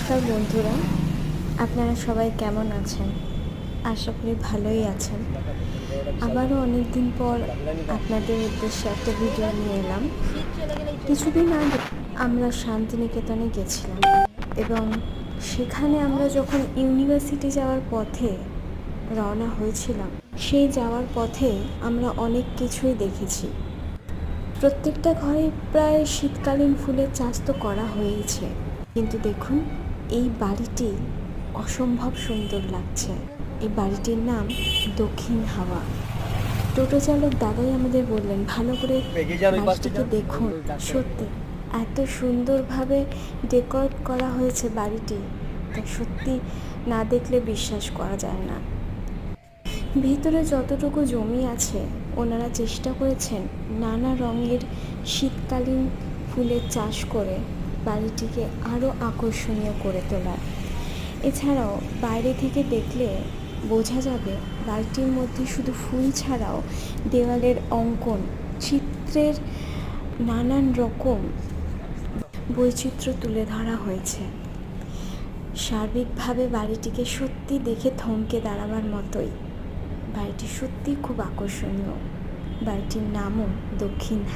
নমস্কার বন্ধুরা, আপনারা সবাই কেমন আছেন? আশা করি ভালোই আছেন। আবারও অনেক দিন পর আপনাদের উদ্দেশ্যে একটা ভিডিও নিয়ে এলাম। কিছুদিন আগে আমরা শান্তিনিকেতনে গেছিলাম এবং সেখানে আমরা যখন ইউনিভার্সিটি যাওয়ার পথে রওনা হয়েছিলাম, সেই যাওয়ার পথে আমরা অনেক কিছুই দেখেছি। প্রত্যেকটা ঘরে প্রায় শীতকালীন ফুলের চাষ তো করা হয়েইছে, কিন্তু দেখুন এই বাড়িটি অসম্ভব সুন্দর লাগছে। এই বাড়িটির নাম দক্ষিণ হাওয়া। টোটো চালক দাদাই আমাদের বললেন, ভালো করে বাড়িটিকে দেখুন। সত্যি এত সুন্দরভাবে ডেকোরেট করা হয়েছে বাড়িটি, তা সত্যি না দেখলে বিশ্বাস করা যায় না। ভিতরে যতটুকু জমি আছে ওনারা চেষ্টা করেছেন নানা রঙের শীতকালীন ফুলের চাষ করে বাড়িটিকে আরও আকর্ষণীয় করে তোলার। এছাড়াও বাইরে থেকে দেখলে বোঝা যাবে বাড়িটির মধ্যে শুধু ফুল ছাড়াও দেওয়ালের অঙ্কন, চিত্রের নানান রকম বৈচিত্র্য তুলে ধরা হয়েছে। সার্বিকভাবে বাড়িটিকে সত্যি দেখে থমকে দাঁড়াবার মতোই। বাড়িটি সত্যিই খুব আকর্ষণীয়। বাড়িটির নামও দক্ষিণ